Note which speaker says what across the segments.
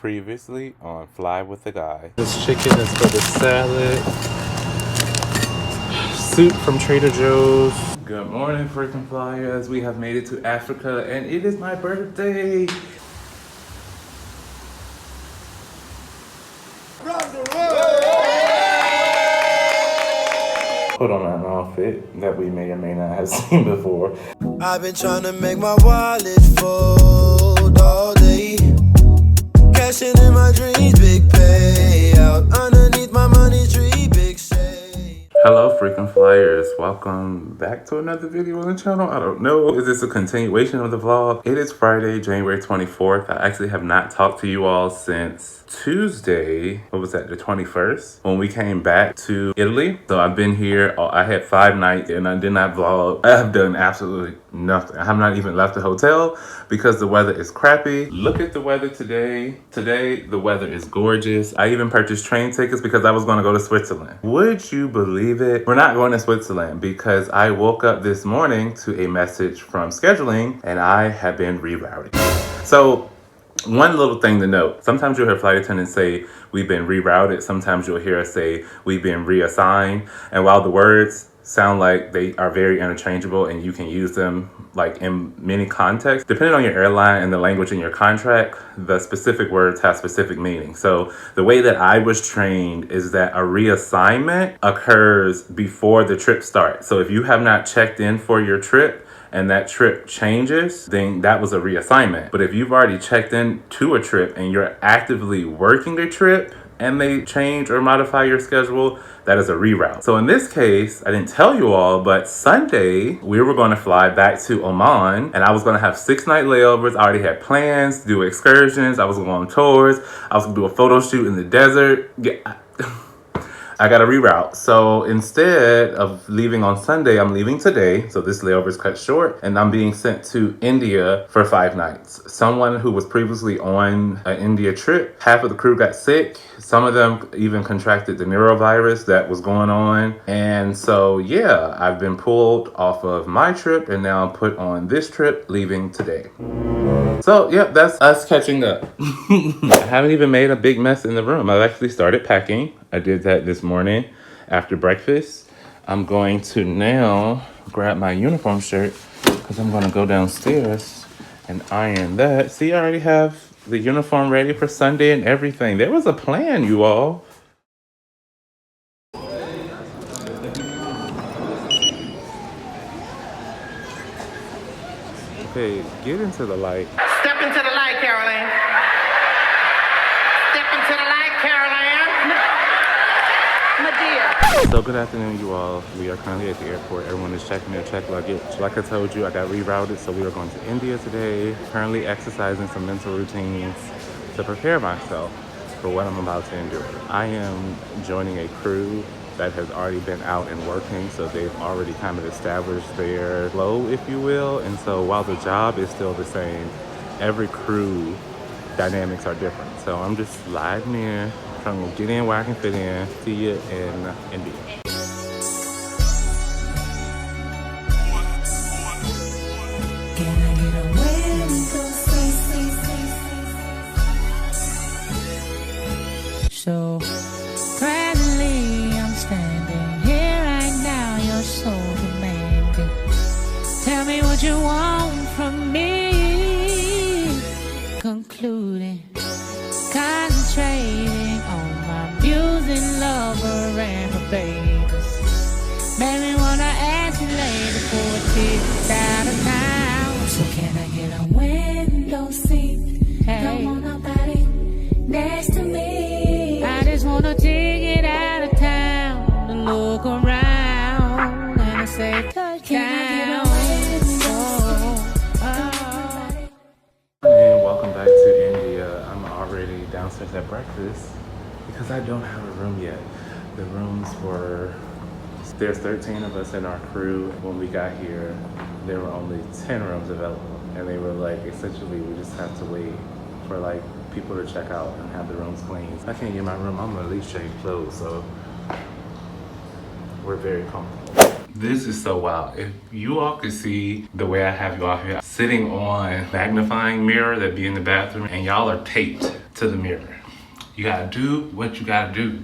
Speaker 1: Previously on Fly with the Guy.
Speaker 2: This chicken is for the salad. Soup from Trader Joe's.
Speaker 1: Good morning, freaking flyers. We have made it to Africa and it is my birthday. Put on an outfit that we may or may not have seen before.
Speaker 3: I've been trying to make my wallet fold all day. Cashing in my dreams, big payout. Underneath my money tree, big shade.
Speaker 1: Hello, freaking flyers. Welcome back to another video on the channel. I don't know. Is this a continuation of the vlog? It is Friday, January 24th. I actually have not talked to you all since Tuesday. What was that? The 21st? When we came back to Italy. So I've been here. I had 5 nights and I did not vlog. I have done absolutely nothing. I have not even left the hotel because the weather is crappy. Look at the weather today. Today, the weather is gorgeous. I even purchased train tickets because I was going to go to Switzerland. Would you believe it? We're not going to Switzerland because I woke up this morning to a message from scheduling and I have been rerouted. So one little thing to note, sometimes you'll hear flight attendants say we've been rerouted. Sometimes you'll hear us say we've been reassigned. And while the words sound like they are very interchangeable and you can use them like in many contexts, depending on your airline and the language in your contract, the specific words have specific meaning. So the way that I was trained is that a reassignment occurs before the trip starts. So if you have not checked in for your trip and that trip changes, then that was a reassignment. But if you've already checked in to a trip and you're actively working a trip and they change or modify your schedule, that is a reroute. So in this case, I didn't tell you all, but Sunday, we were going to fly back to Oman and I was going to have 6-night layovers. I already had plans to do excursions. I was going on tours. I was going to do a photo shoot in the desert. Yeah. I got a reroute. So instead of leaving on Sunday, I'm leaving today. So this layover is cut short and I'm being sent to India for 5 nights. Someone who was previously on an India trip, half of the crew got sick. Some of them even contracted the neurovirus that was going on. And so, yeah, I've been pulled off of my trip and now I'm put on this trip leaving today. So, yeah, that's us catching up. I haven't even made a big mess in the room. I've actually started packing. I did that this morning after breakfast. I'm going to now grab my uniform shirt because I'm going to go downstairs and iron that. See, I already have the uniform ready for Sunday and everything. There was a plan, you all. Okay, get into the light.
Speaker 4: Step into the light, Caroline. Step into the light, Caroline. My dear.
Speaker 1: So good afternoon, you all. We are currently at the airport. Everyone is checking their check luggage. Like I told you, I got rerouted, so we are going to India today. Currently exercising some mental routines to prepare myself for what I'm about to endure. I am joining a crew that has already been out and working, so they've already kind of established their flow, if you will. And so while the job is still the same, every crew dynamics are different. So I'm just sliding in, trying to get in where I can fit in. See you in India.
Speaker 5: So presently I'm standing here right now, you're so demanding. Tell me what you want from me. Concluding, concentrating on my abusing lover and my babies. Made me wanna ask you later for a ticket out of town. So can I get a window seat? Hey. Don't want nobody next to me. I just want a ticket out of town to look around and I say touchdown.
Speaker 1: And welcome back to India. I'm already downstairs at breakfast because I don't have a room yet. The rooms were, there's 13 of us in our crew. When we got here, there were only 10 rooms available. And they were like, essentially, we just have to wait for like people to check out and have the rooms clean. I can't get my room, I'm gonna at least change clothes, so we're very comfortable. This is so wild. If you all could see the way I have you all here, sitting on a magnifying mirror that be in the bathroom, and y'all are taped to the mirror. You gotta do what you gotta do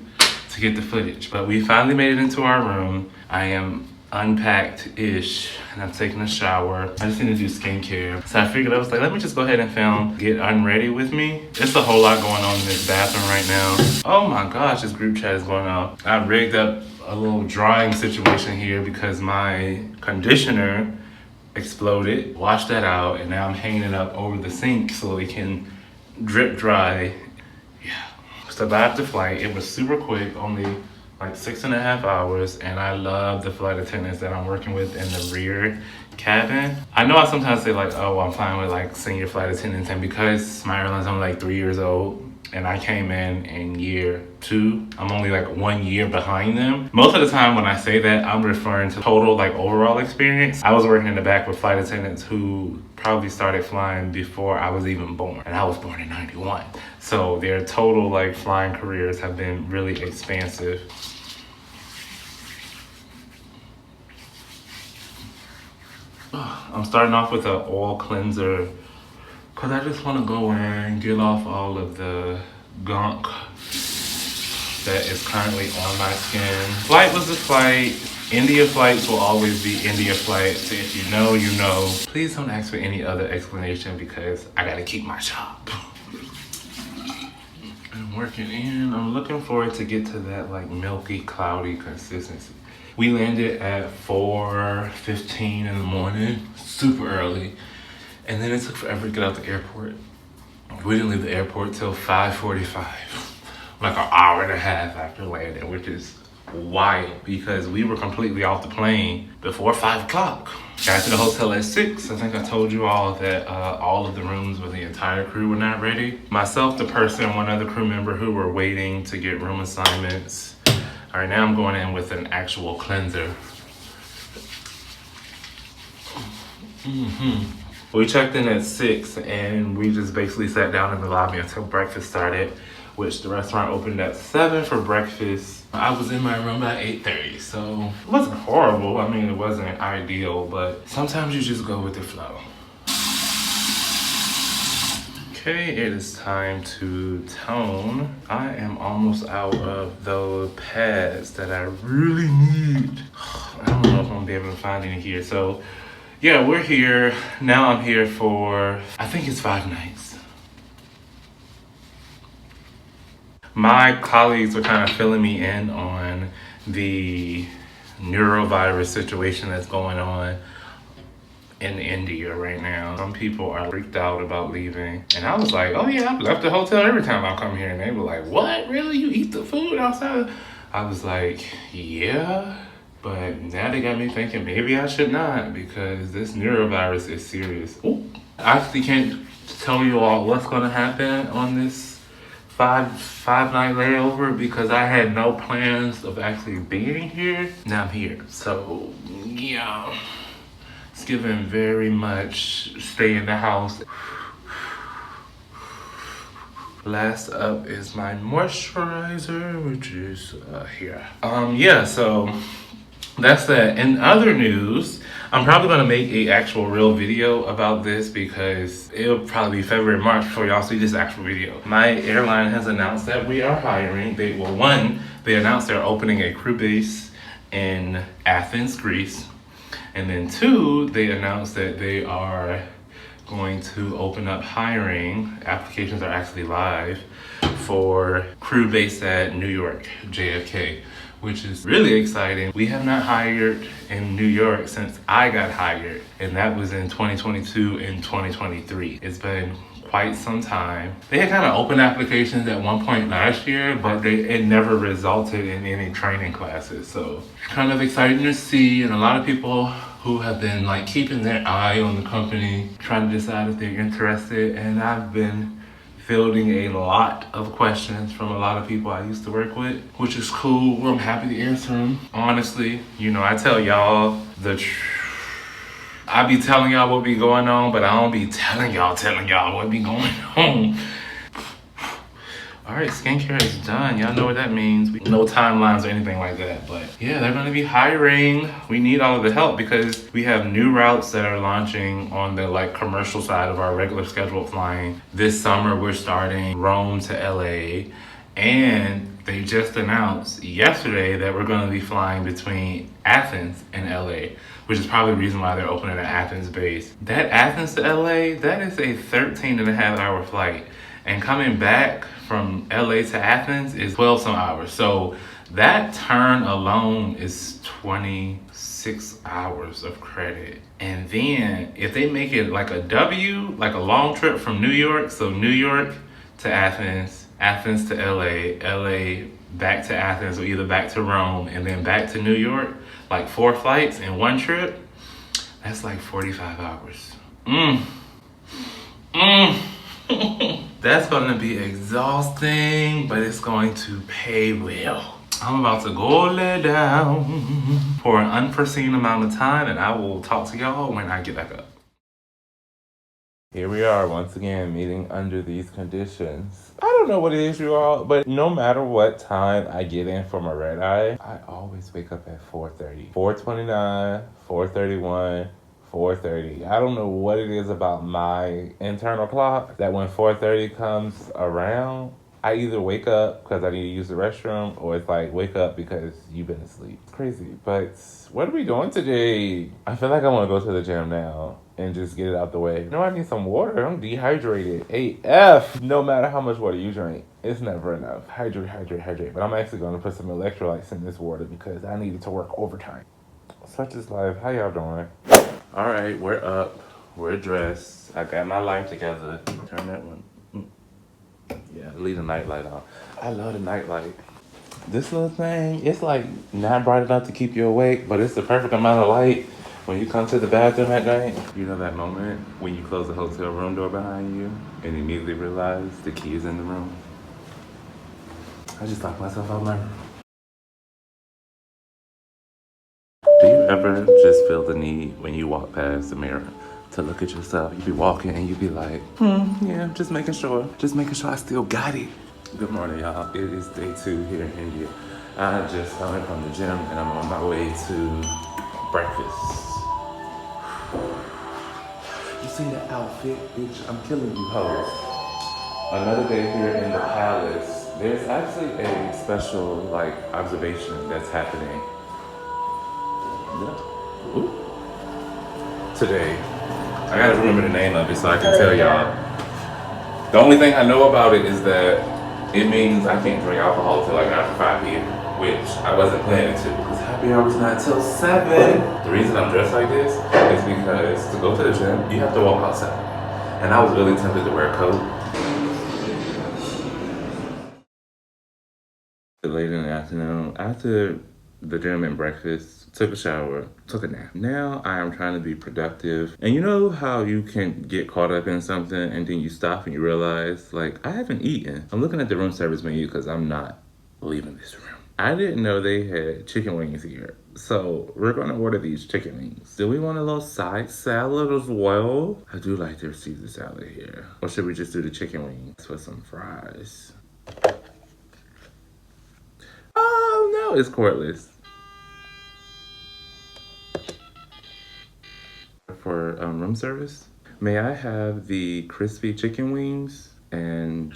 Speaker 1: to get the footage. But we finally made it into our room. I am unpacked-ish, and I'm taking a shower. I just need to do skincare. So I figured, I was like, let me just go ahead and film Get Unready with me. There's a whole lot going on in this bathroom right now. Oh my gosh, this group chat is going on. I rigged up a little drying situation here because my conditioner exploded. Washed that out, and now I'm hanging it up over the sink so it can drip dry. Yeah. So about the flight, it was super quick, only like 6.5 hours, and I love the flight attendants that I'm working with in the rear cabin. I know I sometimes say like, oh, I'm fine with like senior flight attendants, and because my airline's only like 3 years old, and I came in year 2, I'm only like 1 year behind them. Most of the time when I say that, I'm referring to total like overall experience. I was working in the back with flight attendants who probably started flying before I was even born, and I was born in '91. So their total like flying careers have been really expansive. I'm starting off with an oil cleanser because I just want to go in, get off all of the gunk that is currently on my skin. Flight was a flight. India flights will always be India flights. If you know, you know. Please don't ask for any other explanation because I gotta keep my job. I'm working in. I'm looking forward to get to that like milky, cloudy consistency. We landed at 4:15 in the morning, super early. And then it took forever to get out the airport. We didn't leave the airport till 5:45, like an hour and a half after landing, which is wild because we were completely off the plane before 5 o'clock. Got to the hotel at 6. I think I told you all that all of the rooms with the entire crew were not ready. Myself, the person, one other crew member who were waiting to get room assignments. All right, now I'm going in with an actual cleanser. We checked in at 6 and we just basically sat down in the lobby until breakfast started, which the restaurant opened at 7 for breakfast. I was in my room by 8:30, so it wasn't horrible. I mean, it wasn't ideal, but sometimes you just go with the flow. Okay, it is time to tone. I am almost out of those pads that I really need. I don't know if I'm gonna be able to find any here. So yeah, we're here. Now I'm here for, I think it's 5 nights. My colleagues were kind of filling me in on the neurovirus situation that's going on in India right now. Some people are freaked out about leaving. And I was like, oh yeah, I've left the hotel every time I come here. And they were like, what, really? You eat the food outside? I was like, yeah. But now they got me thinking maybe I should not because this neurovirus is serious. Ooh. I actually can't tell you all what's gonna happen on this five night layover because I had no plans of actually being here. Now I'm here. So yeah. It's given very much stay in the house. Last up is my moisturizer, which is here. Yeah, so that's that. In other news, I'm probably gonna make a actual real video about this because it'll probably be February, March before y'all see this actual video. My airline has announced that we are hiring. They announced they're opening a crew base in Athens, Greece. And then 2, they announced that they are going to open up hiring. Applications are actually live for crew based at New York, JFK, which is really exciting. We have not hired in New York since I got hired, and that was in 2022 and 2023. It's been quite some time. They had kind of opened applications at one point last year, but it never resulted in any training classes. So kind of exciting to see, and a lot of people who have been like keeping their eye on the company, trying to decide if they're interested. And I've been fielding a lot of questions from a lot of people I used to work with, which is cool. I'm happy to answer them. Honestly, you know, I tell y'all the truth. I be telling y'all what be going on, but I don't be telling y'all what be going on. All right, skincare is done. Y'all know what that means. No timelines or anything like that. But yeah, they're going to be hiring. We need all of the help because we have new routes that are launching on the like commercial side of our regular scheduled flying. This summer, we're starting Rome to LA. And they just announced yesterday that we're going to be flying between Athens and LA, which is probably the reason why they're opening an Athens base. That Athens to LA, that is a 13.5 hour flight. And coming back from LA to Athens is 12 some hours. So that turn alone is 26 hours of credit. And then if they make it like a W, like a long trip from New York, so New York to Athens, Athens to LA, LA back to Athens, or either back to Rome and then back to New York, like 4 flights in one trip, that's like 45 hours. That's gonna be exhausting, but it's going to pay well. I'm about to go lay down for an unforeseen amount of time, and I will talk to y'all when I get back up. Here we are once again meeting under these conditions. I don't know what it is, you all, but no matter what time I get in for my red eye, I always wake up at 4:30. 4:29, 4:31, 4:30. I don't know what it is about my internal clock that when 4:30 comes around, I either wake up because I need to use the restroom, or it's like wake up because you've been asleep. It's crazy. But what are we doing today? I feel like I want to go to the gym now and just get it out the way. No, I need some water. I'm dehydrated. AF. No matter how much water you drink, it's never enough. Hydrate, hydrate, hydrate. But I'm actually going to put some electrolytes in this water because I needed to work overtime. Such is life. How y'all doing? All right, we're up. We're dressed. I got my life together. Turn that one. Yeah, leave the night light on. I love the night light. This little thing, it's like not bright enough to keep you awake, but it's the perfect amount of light when you come to the bathroom at night. You know that moment when you close the hotel room door behind you and immediately realize the key is in the room? I just locked myself out of my room. Do you ever just feel the need when you walk past the mirror to look at yourself? You be walking and you be like, yeah, just making sure I still got it. Good morning, y'all. It is day 2 here in India. I just got in from the gym and I'm on my way to breakfast. You see that outfit, bitch? I'm killing you hoes. Another day here in the palace. There's actually a special like observation that's happening. Ooh. Today. I gotta remember the name of it so I can tell y'all. The only thing I know about it is that it means I can't drink alcohol till like after 5 p.m., which I wasn't planning to because happy hour is not till 7. The reason I'm dressed like this is because to go to the gym, you have to walk outside. And I was really tempted to wear a coat. Late in the afternoon, after the gym and breakfast, took a shower, took a nap. Now I am trying to be productive. And you know how you can get caught up in something and then you stop and you realize, like, I haven't eaten. I'm looking at the room service menu because I'm not leaving this room. I didn't know they had chicken wings here. So we're gonna order these chicken wings. Do we want a little side salad as well? I do like their Caesar salad here. Or should we just do the chicken wings with some fries? Oh no, it's cordless. For room service, may I have the crispy chicken wings? And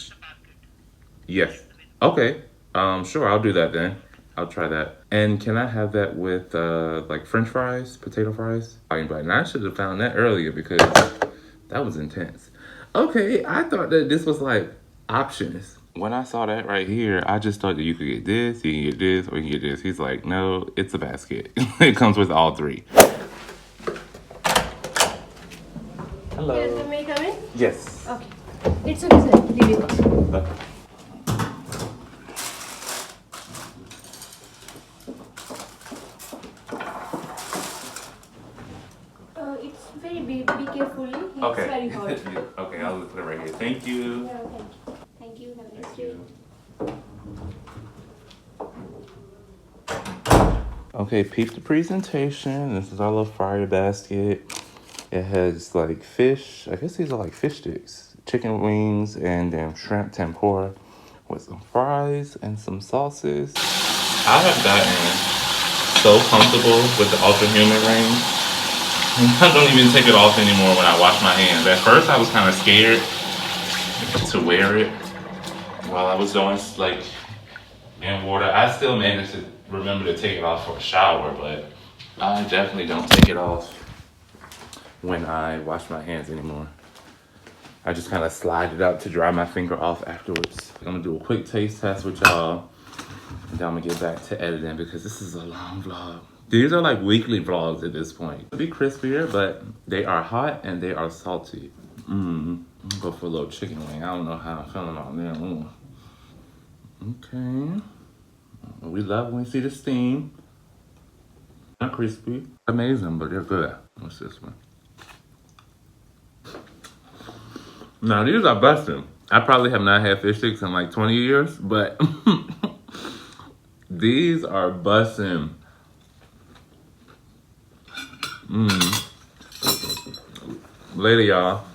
Speaker 1: yes, okay, sure, I'll do that then. I'll try that. And can I have that with like French fries, potato fries? And I should have found that earlier because that was intense. Okay, I thought that this was like options. When I saw that right here, I just thought that you could get this, you can get this, or you can get this. He's like, no, it's a basket. It comes with all 3. Hello.
Speaker 6: Yes, may I come in?
Speaker 1: Yes.
Speaker 6: Okay. It's okay, sir. Leave it.
Speaker 1: Okay.
Speaker 6: It's very big. Be careful. It's
Speaker 1: Okay.
Speaker 6: very hot.
Speaker 1: Okay, I'll put it right here. Thank you.
Speaker 6: Yeah, thank you. Thank you. Have a nice day.
Speaker 1: Okay, peep the presentation. This is our little fryer basket. It has like fish. I guess these are like fish sticks, chicken wings, and shrimp tempura with some fries and some sauces. I have gotten so comfortable with the Ultra Human range. I don't even take it off anymore when I wash my hands. At first I was kind of scared to wear it while I was doing like in water. I still managed to remember to take it off for a shower, but I definitely don't take it off when I wash my hands anymore. I just kind of slide it out to dry my finger off afterwards. I'm gonna do a quick taste test with y'all, and then I'm gonna get back to editing because this is a long vlog. These are like weekly vlogs at this point. They'll be crispier, but they are hot and they are salty. Go for a little chicken wing. I don't know how I'm feeling on there. Okay. We love when we see the steam. Not crispy. Amazing, but they're good. What's this one? Now these are busting. I probably have not had fish sticks in like 20 years, but these are busting. Later, y'all.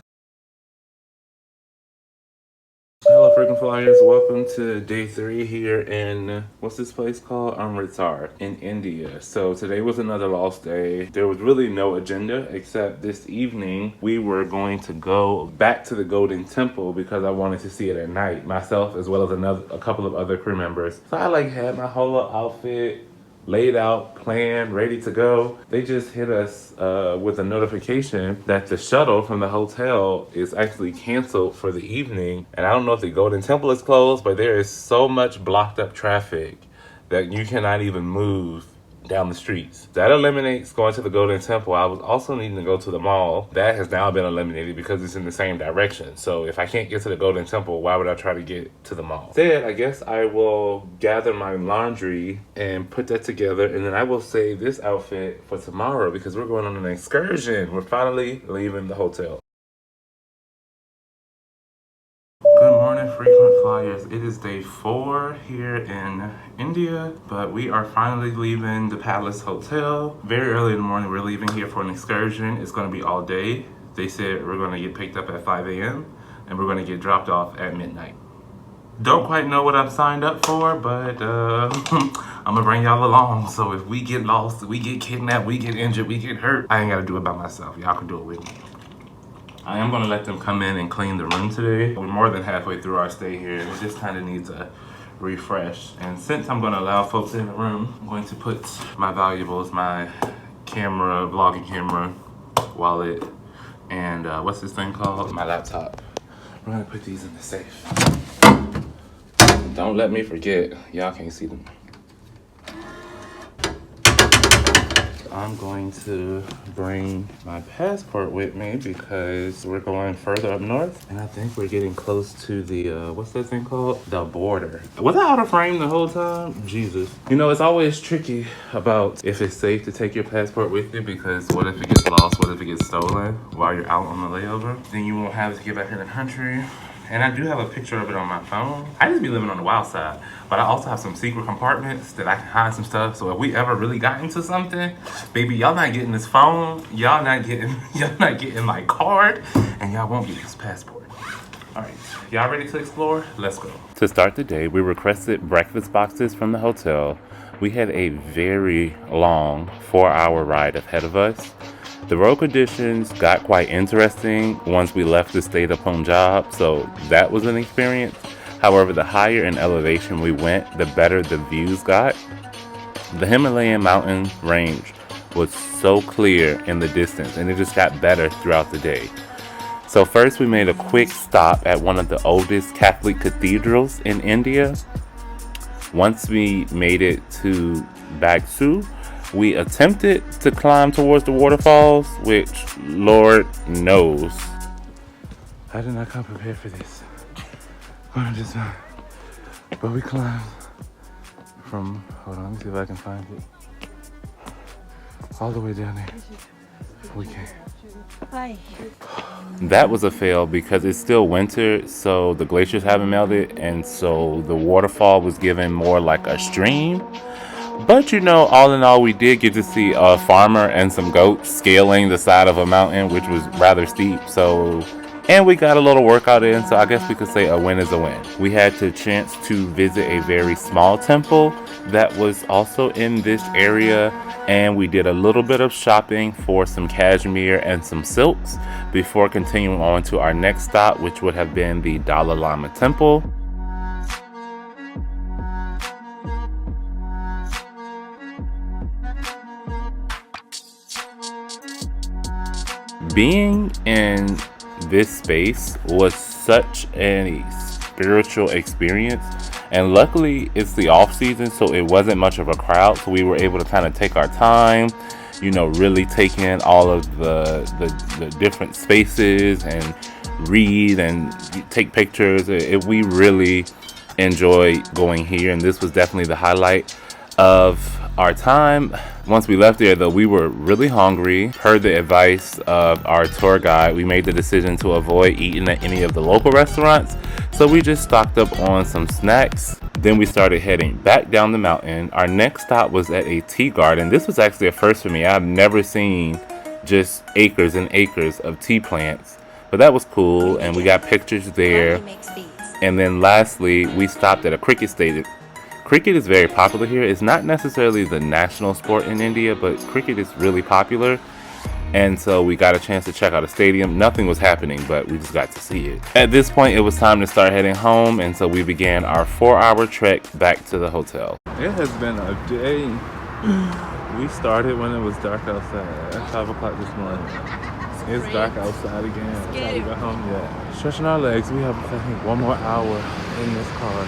Speaker 1: Hello, freaking flyers. Welcome to day 3 here in, what's this place called? Amritsar in India. So today was another lost day. There was really no agenda except this evening we were going to go back to the Golden Temple because I wanted to see it at night, myself as well as a couple of other crew members. So I like had my whole little outfit laid out, planned, ready to go. They just hit us with a notification that the shuttle from the hotel is actually canceled for the evening. And I don't know if the Golden Temple is closed, but there is so much blocked up traffic that you cannot even move down the streets. That eliminates going to the Golden Temple. I was also needing to go to the mall. That has now been eliminated because it's in the same direction. So if I can't get to the Golden Temple, why would I try to get to the mall? Instead, I guess I will gather my laundry and put that together, and then I will save this outfit for tomorrow because we're going on an excursion. We're finally leaving the hotel. Good morning, frequent flyers. It is day 4 here in India, but we are finally leaving the Palace Hotel. Very early in the morning, we're leaving here for an excursion. It's going to be all day. They said we're going to get picked up at 5 a.m. and we're going to get dropped off at midnight. Don't quite know what I've signed up for, but I'm gonna bring y'all along. So if we get lost, we get kidnapped, we get injured, we get hurt, I ain't gotta do it by myself. Y'all can do it with me. I am gonna let them come in and clean the room today. We're more than halfway through our stay here. We just kind of need to refresh. And since I'm gonna allow folks in the room, I'm going to put my valuables, my camera, vlogging camera, wallet, and what's this thing called? My laptop. We're gonna put these in the safe. Don't let me forget. Y'all can't see them. I'm going to bring my passport with me because we're going further up north. And I think we're getting close to the, what's that thing called? The border. Was I out of frame the whole time? Jesus. You know, it's always tricky about if it's safe to take your passport with you because what if it gets lost? What if it gets stolen while you're out on the layover? Then you won't have to get back in the country. And I do have a picture of it on my phone. I just be living on the wild side, but I also have some secret compartments that I can hide some stuff. So if we ever really got into something, baby, y'all not getting this phone, y'all not getting my card, and y'all won't get this passport. All right, y'all ready to explore? Let's go. To start the day, we requested breakfast boxes from the hotel. We had a very long 4-hour ride ahead of us. The road conditions got quite interesting once we left the state of Punjab, so that was an experience. However, the higher in elevation we went, the better the views got. The Himalayan mountain range was so clear in the distance, and it just got better throughout the day. So first we made a quick stop at one of the oldest Catholic cathedrals in India. Once we made it to Bagsu, we attempted to climb towards the waterfalls, which Lord knows I did not come prepared for this. But we climbed from, hold on, let me see if I can find it. All the way down there. We came. That was a fail because it's still winter, so the glaciers haven't melted, and so the waterfall was given more like a stream. But you know, all in all, we did get to see a farmer and some goats scaling the side of a mountain, which was rather steep. So And we got a little workout in, so I guess we could say a win is a win. We had the chance to visit a very small temple that was also in this area, and we did a little bit of shopping for some cashmere and some silks before continuing on to our next stop, which would have been the Dalai Lama Temple. Being in this space was such a spiritual experience, and luckily it's the off season, so it wasn't much of a crowd, so we were able to kind of take our time, you know, really take in all of the different spaces and read and take pictures. We really enjoyed going here, and this was definitely the highlight of our time. Once we left there, though, we were really hungry. Per the advice of our tour guide, we made the decision to avoid eating at any of the local restaurants, so we just stocked up on some snacks. Then we started heading back down the mountain. Our next stop was at a tea garden. This was actually a first for me. I've never seen just acres and acres of tea plants, but that was cool, and we got pictures there. And then lastly, we stopped at a cricket stadium. Cricket is very popular here. It's not necessarily the national sport in India, but cricket is really popular. And so we got a chance to check out a stadium. Nothing was happening, but we just got to see it. At this point, it was time to start heading home, and so we began our 4-hour trek back to the hotel. It has been a day. We started when it was dark outside at 5 o'clock this morning. It's dark outside again. We haven't got home yet. Stretching our legs. We have, I think, 1 more hour in this car.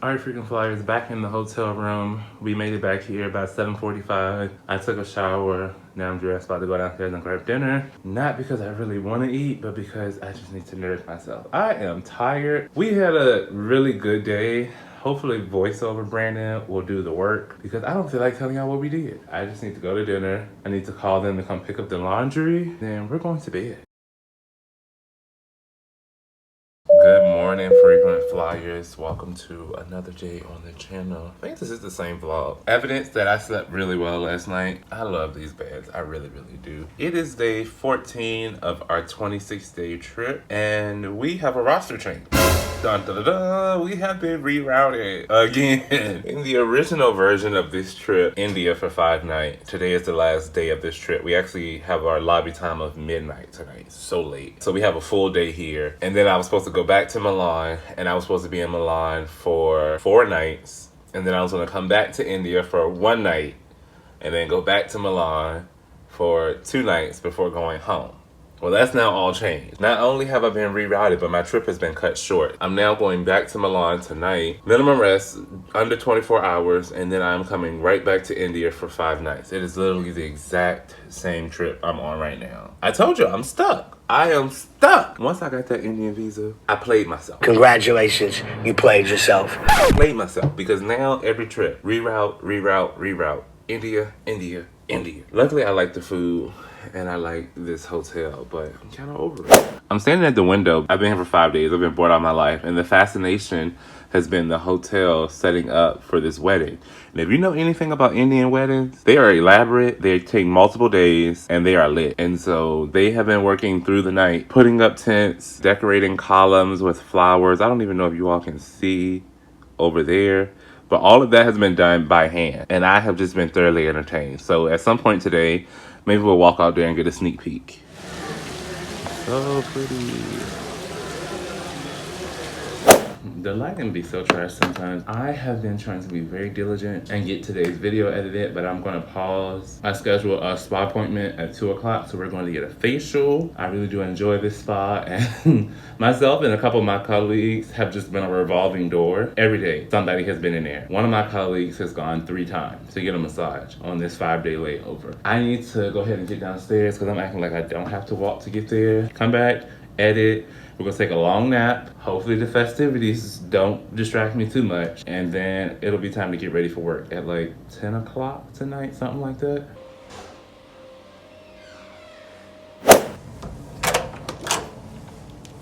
Speaker 1: Alright, freaking flyers, back in the hotel room. We made it back here about 7:45. I took a shower. Now I'm dressed, about to go downstairs and grab dinner. Not because I really want to eat, but because I just need to nourish myself. I am tired. We had a really good day. Hopefully voiceover Brandon will do the work, because I don't feel like telling y'all what we did. I just need to go to dinner. I need to call them to come pick up the laundry. Then we're going to bed. Good morning, frequent flyers. Welcome to another day on the channel. I think this is the same vlog. Evidence that I slept really well last night. I love these beds. I really, really do. It is day 14 of our 26-day trip, and we have a roster change. Dun, dun, dun, dun. We have been rerouted again. In the original version of this trip, India for 5 nights. Today is the last day of this trip. We actually have our lobby time of midnight tonight. It's so late. So we have a full day here. And then I was supposed to go back to Milan, and I was supposed to be in Milan for 4 nights. And then I was going to come back to India for 1 night, and then go back to Milan for 2 nights before going home. Well, that's now all changed. Not only have I been rerouted, but my trip has been cut short. I'm now going back to Milan tonight. Minimum rest, under 24 hours, and then I'm coming right back to India for 5 nights. It is literally the exact same trip I'm on right now. I told you, I'm stuck. I am stuck. Once I got that Indian visa, I played myself.
Speaker 7: Congratulations, you played yourself.
Speaker 1: I played myself, because now every trip, reroute, reroute, reroute. India, India, India. Luckily, I like the food, and I like this hotel, but I'm kind of over it. I'm standing at the window. I've been here for 5 days. I've been bored all my life, and the fascination has been the hotel setting up for this wedding. And if you know anything about Indian weddings, they are elaborate, they take multiple days, and they are lit. And so they have been working through the night, putting up tents, decorating columns with flowers. I don't even know if you all can see over there, but all of that has been done by hand, and I have just been thoroughly entertained. So at some point today, maybe we'll walk out there and get a sneak peek. So pretty. The lighting be so trash sometimes. I have been trying to be very diligent and get today's video edited, but I'm going to pause. I scheduled a spa appointment at 2 o'clock, so we're going to get a facial. I really do enjoy this spa, and myself and a couple of my colleagues have just been a revolving door. Every day, somebody has been in there. One of my colleagues has gone 3 times to get a massage on this 5-day layover. I need to go ahead and get downstairs because I'm acting like I don't have to walk to get there. Come back, edit. We're gonna take a long nap. Hopefully the festivities don't distract me too much. And then it'll be time to get ready for work at like 10 o'clock tonight, something like that.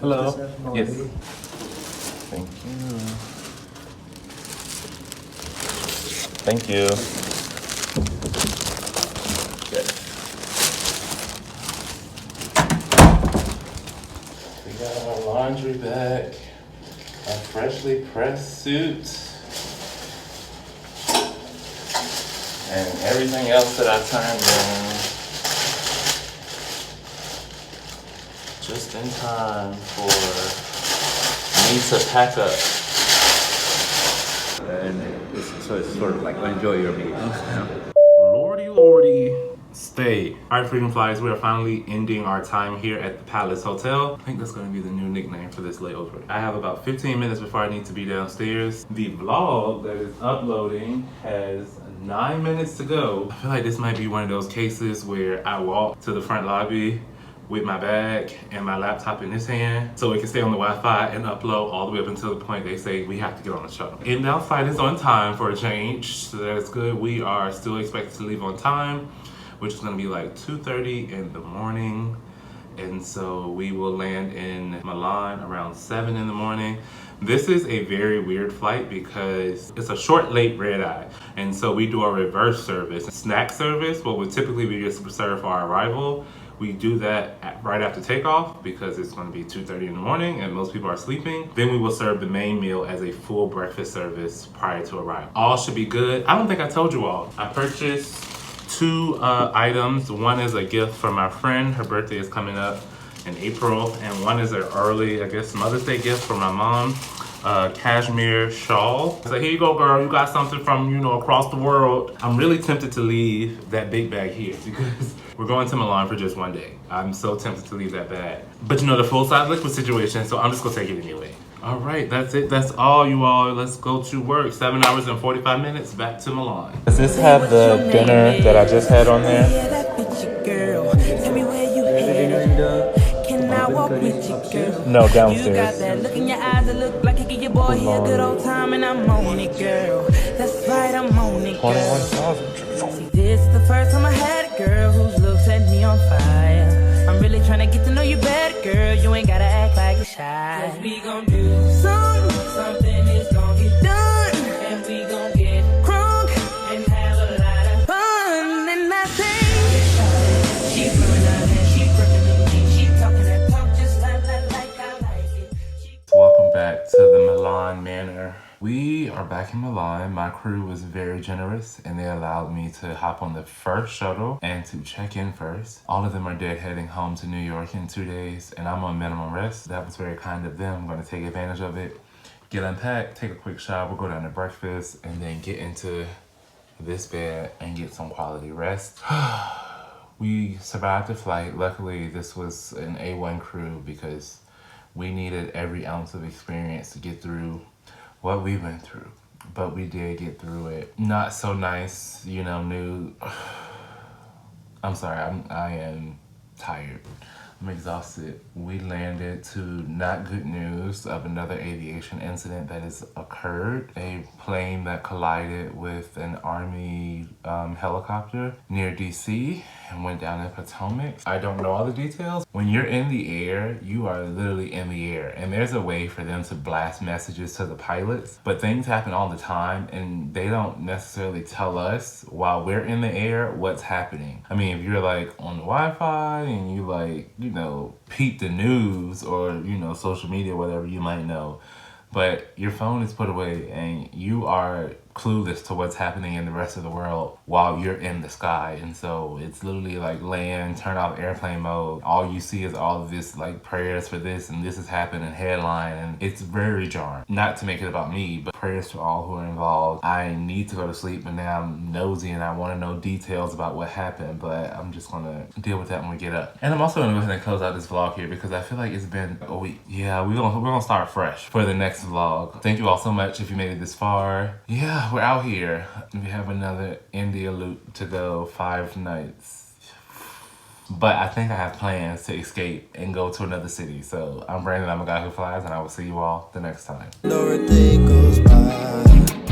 Speaker 1: Hello. Yes. Thank you. Thank you. laundry bag, a freshly pressed suit, and everything else that I turned in just in time for me to pack up.
Speaker 8: And so it's sort of like enjoy your meal.
Speaker 1: Lordy. Stay. Alright, Freedom Flyers, we are finally ending our time here at the Palace Hotel. I think that's going to be the new nickname for this layover. I have about 15 minutes before I need to be downstairs. The vlog that is uploading has 9 minutes to go. I feel like this might be one of those cases where I walk to the front lobby with my bag and my laptop in this hand so it can stay on the Wi-Fi and upload all the way up until the point they say we have to get on the shuttle. Inbound flight is on time for a change, so that's good. We are still expected to leave on time, which is gonna be like 2:30 in the morning. And so we will land in Milan around 7 in the morning. This is a very weird flight because it's a short, late red eye. And so we do a reverse service, snack service, what would typically be just served for our arrival. We do that right after takeoff because it's going to be 2:30 in the morning and most people are sleeping. Then we will serve the main meal as a full breakfast service prior to arrival. All should be good. I don't think I told you all. I purchased 2 items. One is a gift from my friend. Her birthday is coming up in April. And one is an early, I guess, Mother's Day gift for my mom. Cashmere shawl. So here you go, girl. You got something from, across the world. I'm really tempted to leave that big bag here because we're going to Milan for just one day. I'm so tempted to leave that bag. But the full-size liquid situation, so I'm just gonna take it anyway. All right, that's it. That's all, you all. Let's go to work. 7 hours and 45 minutes back to Milan.
Speaker 2: Does this have the dinner that I just had on there? No, downstairs.
Speaker 9: You got that look in your eyes that look like you give your boy here a good old time, and I'm on it, girl. That's right, I'm on it, girl.
Speaker 2: 21,000.
Speaker 9: See, this is the first time I had a girl whose looks set me on fire. I'm really trying to get to know you better, girl. You ain't gotta act like you're shy. 'Cause we gon' do something is gon' get done, and we gon' get crunk and have a lot of fun. And I think she's coming out and she's working with me. She talking that talk just like I like it.
Speaker 1: Welcome back to the Milan Manor. We are back in Milan. My crew was very generous and they allowed me to hop on the first shuttle and to check in first. All of them are deadheading home to New York in 2 days and I'm on minimum rest. That was very kind of them. I'm going to take advantage of it. Get unpacked, take a quick shower, go down to breakfast, and then get into this bed and get some quality rest. We survived the flight. Luckily, this was an A1 crew because we needed every ounce of experience to get through what we went through, but we did get through it. Not so nice, new. I'm sorry, I am tired. I'm exhausted. We landed to not good news of another aviation incident that has occurred. A plane that collided with an Army helicopter near DC and went down in Potomac. I don't know all the details. When you're in the air, you are literally in the air. And there's a way for them to blast messages to the pilots, but things happen all the time and they don't necessarily tell us while we're in the air what's happening. I mean, if you're like on the Wi-Fi and you peep the news or, social media, whatever, you might know. But your phone is put away and you are clueless to what's happening in the rest of the world while you're in the sky. And so it's literally like land, turn off airplane mode. All you see is all of this like prayers for this and this has happened and headline, and it's very jarring. Not to make it about me, but prayers to all who are involved. I need to go to sleep, but now I'm nosy and I want to know details about what happened, but I'm just gonna deal with that when we get up. And I'm also gonna go ahead and close out this vlog here because I feel like it's been a week. Yeah, we're gonna start fresh for the next vlog. Thank you all so much if you made it this far. Yeah, we're out here. We have another India loop to go, 5 nights. But I think I have plans to escape and go to another city. So I'm Brandon, I'm a guy who flies, and I will see you all the next time.
Speaker 3: No, a day goes by.